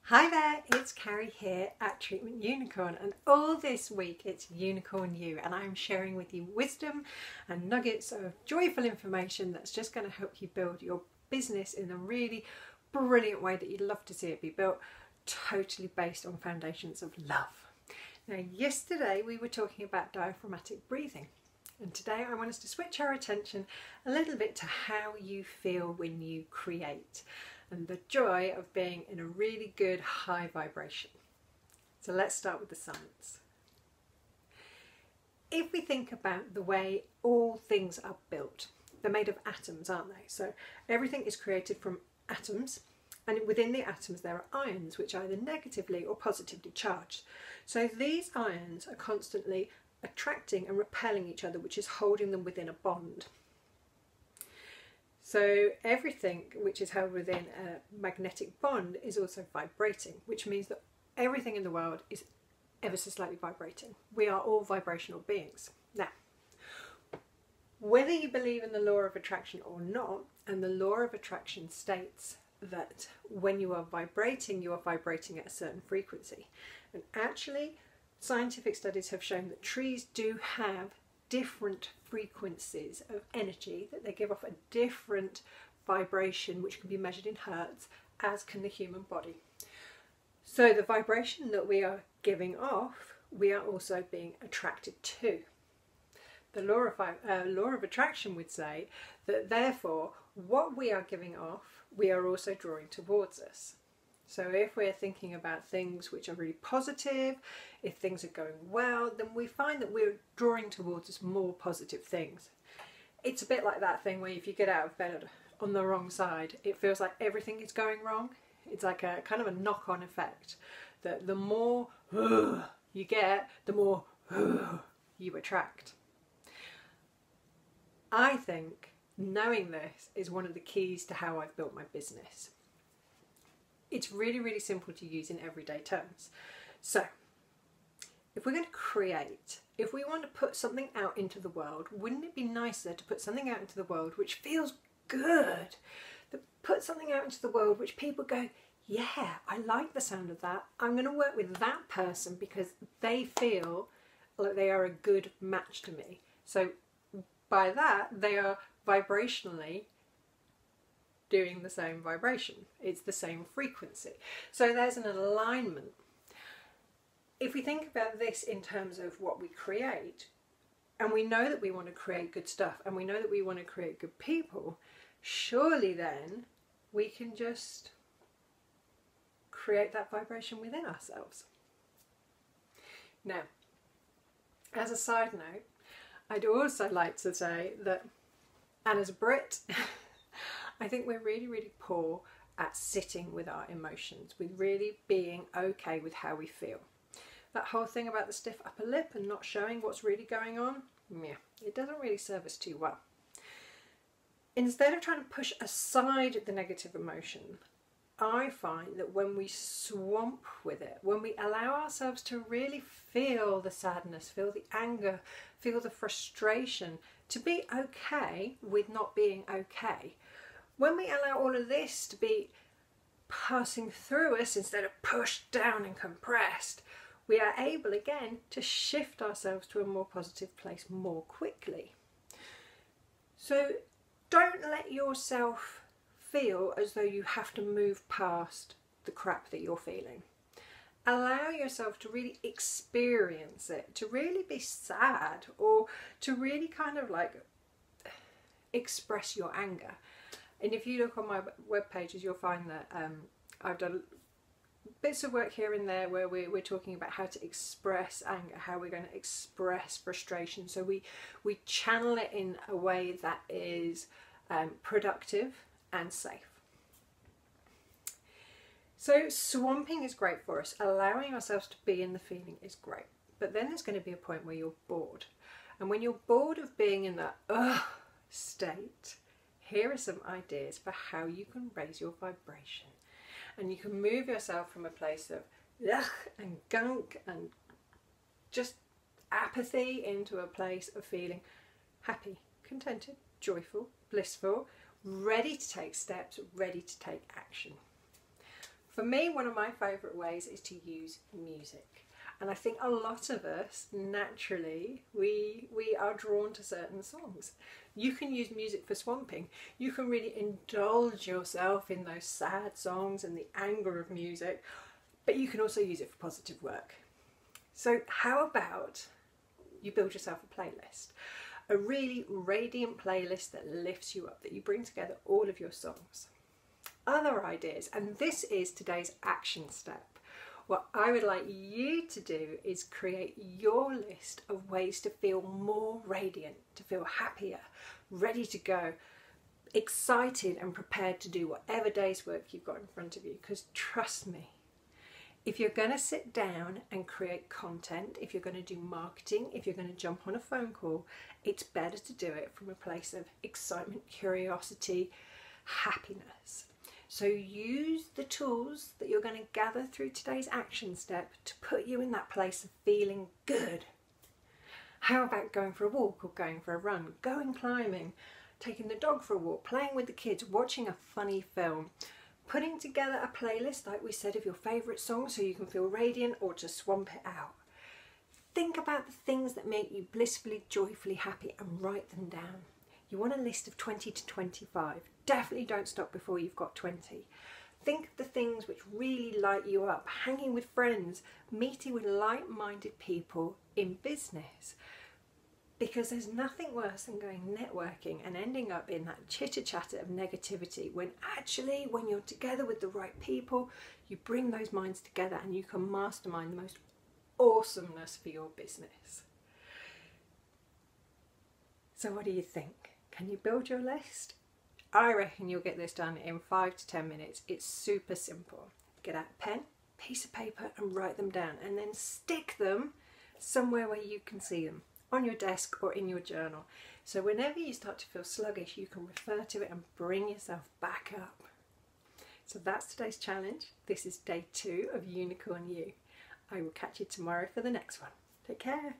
Hi there, it's Carrie here at Treatment Unicorn, and all this week it's Unicorn You, and I'm sharing with you wisdom and nuggets of joyful information that's just going to help you build your business in a really brilliant way that you'd love to see it be built, totally based on foundations of love. Now, yesterday we were talking about diaphragmatic breathing, and today I want us to switch our attention a little bit to how you feel when you create, and the joy of being in a really good high vibration. So let's start with the science. If we think about the way all things are built, they're made of atoms, aren't they? So everything is created from atoms, and within the atoms there are ions which are either negatively or positively charged. So these ions are constantly attracting and repelling each other, which is holding them within a bond. So everything which is held within a magnetic bond is also vibrating, which means that everything in the world is ever so slightly vibrating. We are all vibrational beings. Now, whether you believe in the law of attraction or not, and the law of attraction states that when you are vibrating at a certain frequency. And actually, scientific studies have shown that trees do have different frequencies of energy, that they give off a different vibration which can be measured in hertz, as can the human body. So the vibration that we are giving off, we are also being attracted to. The law of attraction would say that therefore what we are giving off, we are also drawing towards us. So if we're thinking about things which are really positive, if things are going well, then we find that we're drawing towards us more positive things. It's a bit like that thing where if you get out of bed on the wrong side, it feels like everything is going wrong. It's like a kind of a knock-on effect, that the more you get, the more you attract. I think knowing this is one of the keys to how I've built my business. It's really, really simple to use in everyday terms. So, if we're going to create, if we want to put something out into the world, wouldn't it be nicer to put something out into the world which feels good? To put something out into the world which people go, yeah, I like the sound of that. I'm going to work with that person because they feel like they are a good match to me. So by that, they are vibrationally doing the same vibration. It's the same frequency. So there's an alignment. If we think about this in terms of what we create, and we know that we want to create good stuff, and we know that we want to create good people, surely then we can just create that vibration within ourselves. Now, as a side note, I'd also like to say that, and as a Brit, I think we're really, really poor at sitting with our emotions, with really being okay with how we feel. That whole thing about the stiff upper lip and not showing what's really going on, yeah, it doesn't really serve us too well. Instead of trying to push aside the negative emotion, I find that when we swamp with it, when we allow ourselves to really feel the sadness, feel the anger, feel the frustration, to be okay with not being okay, when we allow all of this to be passing through us instead of pushed down and compressed, we are able again to shift ourselves to a more positive place more quickly. So don't let yourself feel as though you have to move past the crap that you're feeling. Allow yourself to really experience it, to really be sad, or to really kind of like express your anger. And if you look on my web pages, you'll find that I've done bits of work here and there where we're talking about how to express anger, how we're going to express frustration. So we channel it in a way that is productive and safe. So swamping is great for us. Allowing ourselves to be in the feeling is great. But then there's going to be a point where you're bored. And when you're bored of being in that state, here are some ideas for how you can raise your vibration. And you can move yourself from a place of ugh and gunk and just apathy into a place of feeling happy, contented, joyful, blissful, ready to take steps, ready to take action. For me, one of my favourite ways is to use music. And I think a lot of us, naturally, we are drawn to certain songs. You can use music for swamping. You can really indulge yourself in those sad songs and the anger of music, but you can also use it for positive work. So how about you build yourself a playlist? A really radiant playlist that lifts you up, that you bring together all of your songs. Other ideas, and this is today's action step. What I would like you to do is create your list of ways to feel more radiant, to feel happier, ready to go, excited and prepared to do whatever day's work you've got in front of you. Because trust me, if you're going to sit down and create content, if you're going to do marketing, if you're going to jump on a phone call, it's better to do it from a place of excitement, curiosity, happiness. So use the tools that you're going to gather through today's action step to put you in that place of feeling good. How about going for a walk or going for a run, going climbing, taking the dog for a walk, playing with the kids, watching a funny film, putting together a playlist, like we said, of your favourite songs so you can feel radiant or to swamp it out. Think about the things that make you blissfully, joyfully happy and write them down. You want a list of 20 to 25. Definitely don't stop before you've got 20. Think of the things which really light you up. Hanging with friends, meeting with like-minded people in business. Because there's nothing worse than going networking and ending up in that chitter-chatter of negativity when actually, when you're together with the right people, you bring those minds together and you can mastermind the most awesomeness for your business. So what do you think? Can you build your list? I reckon you'll get this done in 5 to 10 minutes. It's super simple. Get out a pen, piece of paper and write them down, and then stick them somewhere where you can see them, on your desk or in your journal. So whenever you start to feel sluggish, you can refer to it and bring yourself back up. So that's today's challenge. This is day 2 of Unicorn You. I will catch you tomorrow for the next one. Take care.